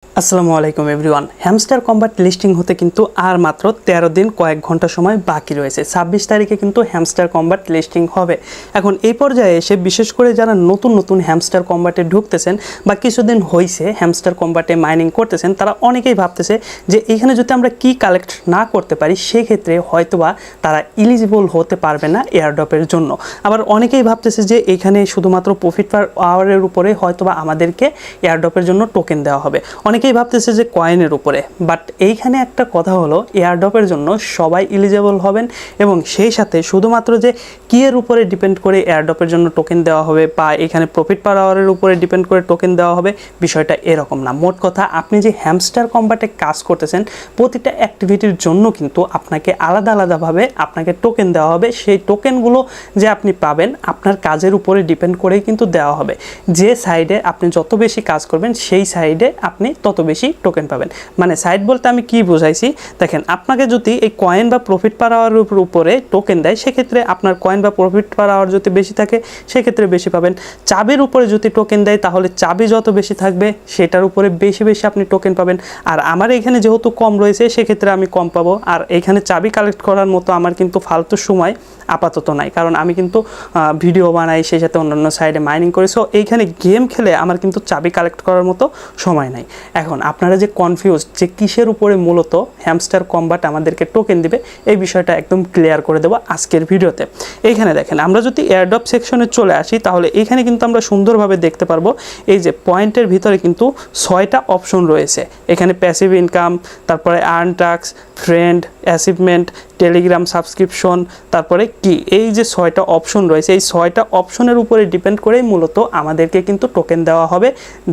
আসসালামু আলাইকুম everyone. Hamster combat listing হতে কিন্তু আর মাত্র 13 দিন কয়েক ঘন্টা সময় বাকি রয়েছে। 26 তারিখে কিন্তু হ্যামস্টার কম্বাট লিস্টিং হবে। এখন এই পর্যায়ে এসে বিশেষ করে যারা নতুন হ্যামস্টার কম্বাটে ঢুকতেছেন বা কিছুদিন হয়েছে হ্যামস্টার কম্বাটে মাইনিং করতেছেন, তারা অনেকেই ভাবতেছে যে এখানে যদি আমরা কি কালেক্ট না করতে পারি সেক্ষেত্রে হয়তোবা তারা এলিজিবল হতে পারবে না এয়ারড্রপের জন্য। আবার অনেকেই ভাবতেছে যে এখানে শুধুমাত্র প্রফিট পার আওয়ারের উপরে হয়তোবা আমাদেরকে এয়ারড্রপের জন্য টোকেন দেওয়া হবে। অনেকেই ভাবতেছে যে কয়েনের উপরে, বাট এইখানে একটা কথা হলো এয়ারড্রপের জন্য সবাই এলিজিবল হবেন এবং সেই সাথে শুধুমাত্র যে কি এর উপরে ডিপেন্ড করে এয়ারড্রপের জন্য টোকেন দেওয়া হবে বা এখানে প্রফিট পার আওয়ারের উপরে ডিপেন্ড করে টোকেন দেওয়া হবে, বিষয়টা এরকম না। মোট কথা, আপনি যে হ্যামস্টার কম্বাটে কাজ করতেছেন প্রতিটা অ্যাক্টিভিটির জন্য কিন্তু আপনাকে আলাদাভাবে আপনাকে টোকেন দেওয়া হবে। সেই টোকেনগুলো যে আপনি পাবেন আপনার কাজের উপরে ডিপেন্ড করেই কিন্তু দেওয়া হবে। যে সাইডে আপনি যত বেশি কাজ করবেন সেই সাইডে আপনি তত বেশি টোকেন পাবেন। মানে সাইড বলতে আমি কি বোঝাইছি, দেখেন আপনাকে যদি এই কয়েন বা প্রফিট পার আওয়ারের উপরে টোকেন দেয় সেক্ষেত্রে আপনার কয়েন বা প্রফিট পার আওয়ার যদি বেশি থাকে সেক্ষেত্রে বেশি পাবেন। চাবির উপরে যদি টোকেন দেয় তাহলে চাবি যত বেশি থাকবে সেটার উপরে বেশি আপনি টোকেন পাবেন। আর আমার এখানে যেহেতু কম রয়েছে সেক্ষেত্রে আমি কম পাবো। আর এখানে চাবি কালেক্ট করার মতো আমার কিন্তু ফালতু সময় আপাতত নাই, কারণ আমি কিন্তু ভিডিও বানাই, সেই সাথে অন্যান্য সাইডে মাইনিং করি। সো এইখানে গেম খেলে আমার কিন্তু চাবি কালেক্ট করার মতো সময় নাই। এখন আপনারা যে কনফিউজ যে কিসের উপরে মূলত হ্যামস্টার কম্বাট আমাদেরকে টোকেন দিবে, এই বিষয়টা একদম ক্লিয়ার করে দেবো আজকের ভিডিওতে। এইখানে দেখেন, আমরা যদি এয়ারড্রপ সেকশনে চলে আসি তাহলে এইখানে কিন্তু আমরা সুন্দরভাবে দেখতে পারবো এই যে পয়েন্টের ভিতরে কিন্তু 6টা অপশন রয়েছে। এখানে প্যাসিভ ইনকাম, তারপরে earn task, friend, achievement, Telegram subscription, তারপরে কি, এই যে 6টা অপশন রয়েছে এই 6টা অপশনের উপরে ডিপেন্ড করেই মূলত আমাদেরকে কিন্তু টোকেন দেওয়া হবে,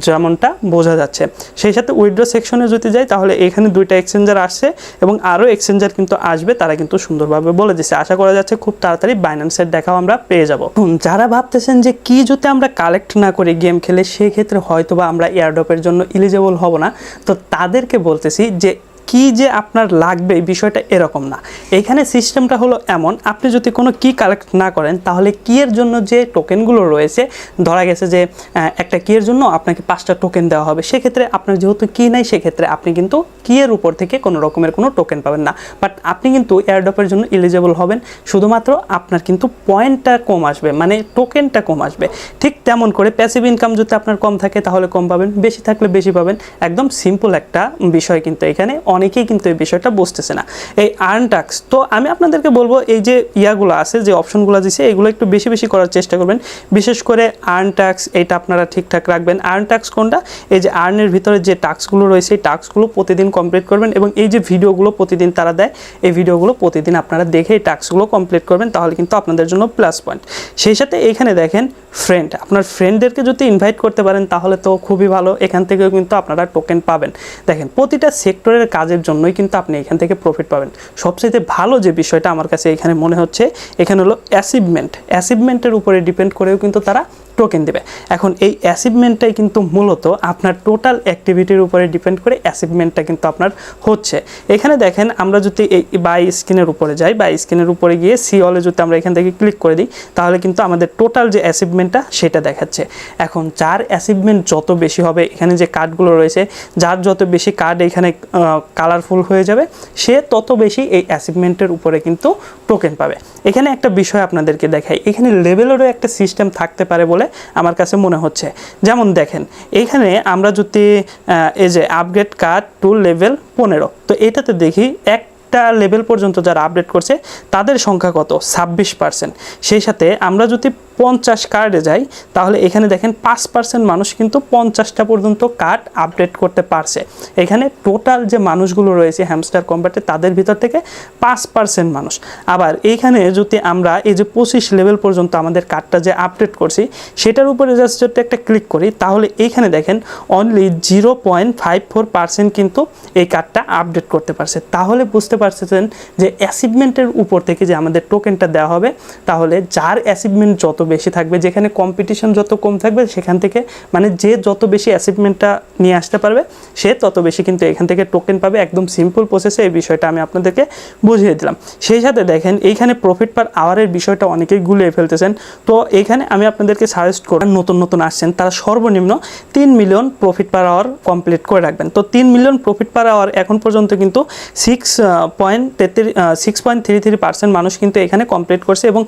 যেমনটা বোঝা যাচ্ছে। সেই সাথে উইথড্র সেকশনে যদি যাই তাহলে এখানে 2টা এক্সচেঞ্জার আসছে এবং আরও এক্সচেঞ্জার কিন্তু আসবে, তারা কিন্তু সুন্দরভাবে বলে দিচ্ছে। আশা করা যাচ্ছে খুব তাড়াতাড়ি বাইন্যান্সের দেখাও আমরা পেয়ে যাব। যারা ভাবতেছেন যে কি যদি আমরা কালেক্ট না করি গেম খেলে সেক্ষেত্রে হয়তোবা আমরা এয়ারড্রপের জন্য এলিজিবল হব না, তো তাদেরকে বলতেছি যে কি যে আপনার লাগবে এই বিষয়টা এরকম না। এখানে সিস্টেমটা হলো এমন, আপনি যদি কোনো কি কালেক্ট না করেন তাহলে কি এর জন্য যে টোকেনগুলো রয়েছে, ধরা গেছে যে একটা কি এর জন্য আপনাকে 5টা টোকেন দেওয়া হবে, সেক্ষেত্রে আপনার যেহেতু কি নাই সেক্ষেত্রে আপনি কিন্তু কি এর উপর থেকে কোনো রকমের কোনো টোকেন পাবেন না। বাট আপনি কিন্তু এয়ারড্রপের জন্য এলিজিবল হবেন, শুধুমাত্র আপনার কিন্তু পয়েন্টটা কম আসবে, মানে টোকেনটা কম আসবে। ঠিক তেমন করে প্যাসিভ ইনকাম যদি আপনার কম থাকে তাহলে কম পাবেন, বেশি থাকলে বেশি পাবেন। একদম সিম্পল একটা বিষয়, কিন্তু এখানে অনেকেই কিন্তু এই বিষয়টা বুঝতেছে না। এই আর্ন টাস্ক, তো আমি আপনাদেরকে বলবো এই যে ইয়াগুলো আছে, যে অপশনগুলো দিছে এগুলো একটু বেশি করার চেষ্টা করবেন। বিশেষ করে আর্ন টাস্ক, এইটা আপনারা ঠিকঠাক রাখবেন। আর্ন টাস্ক কোনটা, এই যে আর্নের ভিতরে যে টাস্কগুলো রয়েছে এই টাস্কগুলো প্রতিদিন কমপ্লিট করবেন এবং এই যে ভিডিওগুলো প্রতিদিন তারা দেয় এই ভিডিওগুলো প্রতিদিন আপনারা দেখে এই টাস্কগুলো কমপ্লিট করবেন, তাহলে কিন্তু আপনাদের জন্য প্লাস পয়েন্ট। সেই সাথে এখানে দেখেন ফ্রেন্ড, আপনার ফ্রেন্ডদেরকে যদি ইনভাইট করতে পারেন তাহলে তো খুবই ভালো, এখান থেকেও কিন্তু আপনারা টোকেন পাবেন। দেখেন প্রতিটা সেক্টরের কাজের জন্যই কিন্তু আপনি এখান থেকে প্রফিট পাবেন। সবচেয়ে ভালো যে বিষয়টা আমার কাছে এখানে মনে হচ্ছে এখানে হলো অ্যাচিভমেন্টের উপরে ডিপেন্ড করেও কিন্তু তারা টোকেন দেবে। এখন এই অ্যাচিভমেন্টটাই কিন্তু মূলত আপনার টোটাল অ্যাক্টিভিটির উপরে ডিপেন্ড করে অ্যাচিভমেন্টটা কিন্তু আপনার হচ্ছে। এখানে দেখেন আমরা যদি এই বাই স্ক্রিনের উপরে যাই, বাই স্ক্রিনের উপরে গিয়ে সি অলে যদি আমরা এখান থেকে ক্লিক করে দিই তাহলে কিন্তু আমাদের টোটাল যে অ্যাচিভমেন্টটা সেটা দেখাচ্ছে। এখন যার অ্যাচিভমেন্ট যত বেশি হবে, এখানে যে কার্ডগুলো রয়েছে যার যত বেশি কার্ড এখানে কালারফুল হয়ে যাবে সে তত বেশি এই অ্যাচিভমেন্টের উপরে কিন্তু টোকেন পাবে। এখানে একটা বিষয় আপনাদেরকে দেখাই, এখানে লেভেলেরও একটা সিস্টেম থাকতে পারে বলে আমার কাছে মনে হচ্ছে। যেমন দেখেন এইখানে আমরা যদি এই যে আপগ্রেড কার্ড টু লেভেল 15, তো এটাতে দেখি একটা লেভেল পর্যন্ত যারা আপডেট করছে তাদের সংখ্যা কত, 26%। সেই সাথে আমরা যদি 50 কার্ডে যাই তাহলে এখানে দেখেন 5% মানুষ কিন্তু 50টা পর্যন্ত কার্ড আপডেট করতে পারছে। এখানে টোটাল যে মানুষগুলো রয়েছে হ্যামস্টার কম্বাটে তাদের ভিতর থেকে 5% মানুষ। আবার এইখানে যদি আমরা এই যে 25 লেভেল পর্যন্ত আমাদের কার্ডটা যে আপডেট করছি সেটার উপরে জাস্ট যদি একটা ক্লিক করি তাহলে এইখানে দেখেন অনলি 0.54% কিন্তু এই কার্ডটা আপডেট করতে পারছে। তাহলে বুঝতে পারছেন যে অ্যাচিভমেন্টের উপর থেকে যে আমাদের টোকেনটা দেওয়া হবে, তাহলে যার অ্যাচিভমেন্ট যত বেশি থাকবে, যেখানে কম্পিটিশন যত কম থাকবে সেখান থেকে মানে যে যত বেশি অ্যাচিভমেন্টটা নিয়ে আসতে পারবে সে তত বেশি কিন্তু এখান থেকে টোকেন পাবে। একদম সিম্পল প্রসেসে এই বিষয়টা আমি আপনাদেরকে বুঝিয়ে দিলাম। সেই সাথে দেখেন এইখানে প্রফিট পার আওয়ারের বিষয়টা অনেকেই গুলিয়ে ফেলতেছেন। তো এইখানে আমি আপনাদেরকে সাজেস্ট করব নতুন আসছেন তারা সর্বনিম্ন 3 million profit per hour complete করে রাখবেন। তো 3 মিলিয়ন প্রফিট পার আওয়ার এখন পর্যন্ত কিন্তু 6.33% মানুষ কিন্তু এখানে কমপ্লিট করছে, এবং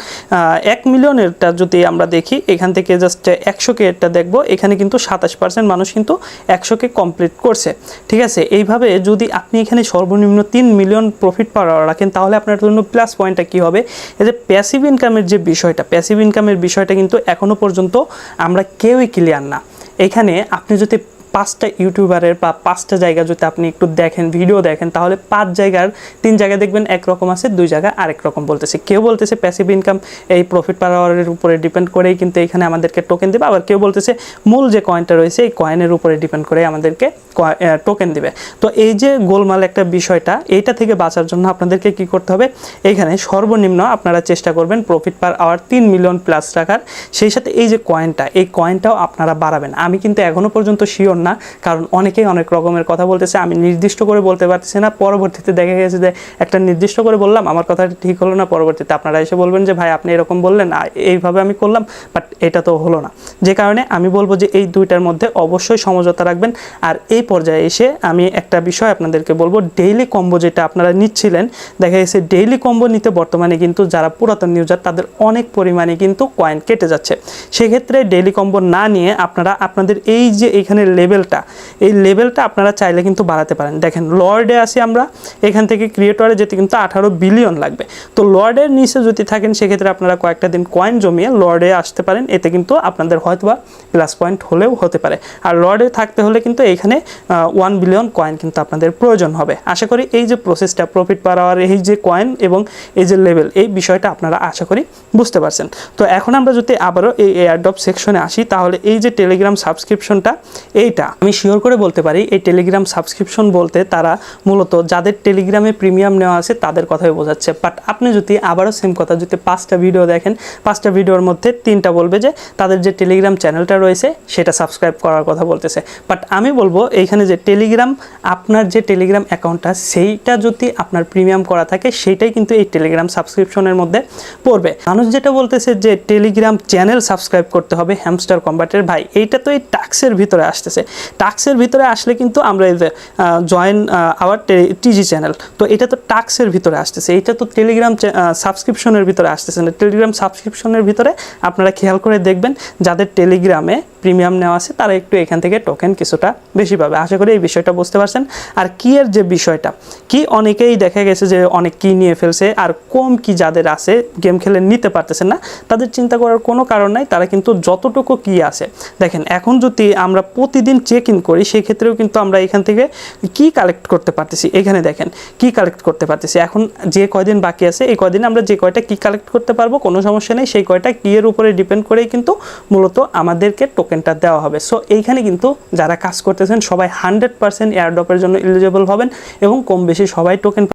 1 মিলিয়নেরটা যদি আমরা দেখি এখান থেকে জাস্ট 100K এরটা দেখব, এখানে কিন্তু 27% মানুষ কিন্তু 100K কমপ্লিট করছে। ঠিক আছে, এইভাবে যদি আপনি এখানে সর্বনিম্ন 3 মিলিয়ন প্রফিট পার আওয়ার রাখেন তাহলে আপনার জন্য প্লাস পয়েন্টটা কী হবে, এই যে প্যাসিভ ইনকামের যে বিষয়টা, প্যাসিভ ইনকামের বিষয়টা কিন্তু এখনও পর্যন্ত আমরা কেউই ক্লিয়ার না। এখানে আপনি যদি 5টা ইউটিউবারের বা 5টা জায়গা যদি আপনি একটু দেখেন, ভিডিও দেখেন, তাহলে 5 জায়গার 3 জায়গায় দেখবেন একরকম আছে, 2 জায়গায় আরেক রকম বলতেছে। কেউ বলতেছে প্যাসিভ ইনকাম এই প্রফিট পার আওয়ারের উপরে ডিপেন্ড করেই কিন্তু এখানে আমাদেরকে টোকেন দেবে, আবার কেউ বলতেছে মূল যে কয়েনটা রয়েছে এই কয়েনের উপরে ডিপেন্ড করে আমাদেরকে টোকেন দিবে। তো এই যে গোলমাল একটা বিষয়টা, এইটা থেকে বাঁচার জন্য আপনাদেরকে কি করতে হবে, এইখানে সর্বনিম্ন আপনারা চেষ্টা করবেন profit per hour 3 million plus রাখার। সেই সাথে এই যে কয়েনটা, এই কয়েনটাও আপনারা বাড়াবেন। আমি কিন্তু এখনও পর্যন্ত শিওর না, কারণ অনেকেই অনেক রকমের কথা বলতেছে, আমি নির্দিষ্ট করে বলতে পারতেছি না। পরবর্তীতে দেখা গেছে যে একটা নির্দিষ্ট করে বললাম, আমার কথাটা ঠিক হলো না, পরবর্তীতে আপনারা এসে বলবেন যে ভাই আপনি এরকম বললেন, এইভাবে আমি করলাম বাট এটা তো হলো না। যে কারণে আমি বলবো যে এই দুইটার মধ্যে অবশ্যই সমঝোতা রাখবেন। আর এই পর্যায়ে এসে আমি একটা বিষয় আপনাদেরকে বলবো, ডেইলি কম্বো যেটা আপনারা নিচ্ছিলেন, দেখা গেছে ডেইলি কম্বো নিতে বর্তমানে কিন্তু যারা পুরাতন ইউজার তাদের অনেক পরিমাণে কিন্তু কয়েন কেটে যাচ্ছে। সেক্ষেত্রে ডেইলি কম্বো না নিয়ে আপনারা আপনাদের এই যে এইখানে লেভেলটা, এই লেভেলটা আপনারা চাইলে কিন্তু বাড়াতে পারেন। দেখেন লর্ডে আসি আমরা, এখান থেকে ক্রিয়েটরে যেতে কিন্তু 18 বিলিয়ন লাগবে। তো লর্ডের নিচে যদি থাকেন সেক্ষেত্রে আপনারা কয়েকটা দিন কয়েন জমিয়ে লর্ডে আসতে পারেন, এতে কিন্তু আপনাদের হয়তোবা প্লাস পয়েন্ট হলেও হতে পারে। আর লর্ডে থাকতে হলে কিন্তু এখানে 1 বিলিয়ন কয়েন কিন্তু আপনাদের প্রয়োজন হবে। আশা করি এই যে প্রসেসটা, প্রফিট পার আওয়ার, এই যে কয়েন এবং এই যে লেভেল, এই বিষয়টা আপনারা আশা করি বুঝতে পারছেন। তো এখন আমরা যদি আবারও এই এয়ারড্রপ সেকশনে আসি, তাহলে এই যে টেলিগ্রাম সাবস্ক্রিপশনটা, এইটা আমি শিওর করে বলতে পারি এই টেলিগ্রাম সাবস্ক্রিপশন বলতে তারা মূলত যাদের টেলিগ্রামে প্রিমিয়াম নেওয়া আছে তাদের কথাই বোঝাচ্ছে। বাট আপনি যদি আবারও সেম কথা, যদি 5টা ভিডিও দেখেন, 5টা ভিডিওর মধ্যে 3টা বলবে যে তাদের যে টেলিগ্রাম চ্যানেলটা রয়েছে সেটা সাবস্ক্রাইব করার কথা বলতেছে। বাট আমি বলবো এইখানে যে টেলিগ্রাম, আপনার যে টেলিগ্রাম অ্যাকাউন্টটা সেইটা যদি আপনার প্রিমিয়াম করা থাকে সেইটাই কিন্তু এই টেলিগ্রাম সাবস্ক্রিপশনের মধ্যে পড়বে। মানুষ যেটা বলতেছে যে টেলিগ্রাম চ্যানেল সাবস্ক্রাইব করতে হবে হ্যামস্টার কম্বাটের, ভাই এইটা তো এই টাক্সের ভিতরে আসতেছে। টাক্সের ভিতরে আসলে কিন্তু আমরা এই যে জয়েন আওয়ার টিজি চ্যানেল, তো এটা তো টাক্সের ভিতরে আসতেছে, এটা তো টেলিগ্রাম সাবস্ক্রিপশনের ভিতরে আসতেছে না। টেলিগ্রাম সাবস্ক্রিপশনের ভিতরে আপনারা খেয়াল করে দেখবেন যাদের টেলিগ্রামে প্রিমিয়াম নেওয়া আছে তারা একটু এখান থেকে টোকেন কিছুটা বেশি পাবে। আশা করি এই বিষয়টা বুঝতে পারছেন। আর কি এর যে বিষয়টা, কি অনেকেই দেখা গেছে যে অনেক কি নিয়ে ফেলছে, আর কম কি যাদের আছে গেম খেলে নিতে পারতেছেন না, তাদের চিন্তা করার কোনো কারণ নাই। তারা কিন্তু যতটুকু কি আছে দেখেন, এখন যদি আমরা প্রতিদিন চেক ইন করি সেই ক্ষেত্রেও কিন্তু আমরা এখান থেকে কি কালেক্ট করতে পারতেছি। এখানে দেখেন কি কালেক্ট করতে পারতেছি। এখন যে কয়দিন বাকি আছে এই কয়দিন আমরা যে কয়টা কি কালেক্ট করতে পারবো কোনো সমস্যা নেই, সেই কয়টা কি এর উপরে ডিপেন্ড করেই কিন্তু মূলত আমাদেরকে টোকেনটা দেওয়া হবে। সো এইখানে কিন্তু যারা কাজ করতেছেন সবাই 100% এয়ারড্রপের জন্য এলিজিবল হবেন এবং কম বেশি সবাই টোকেন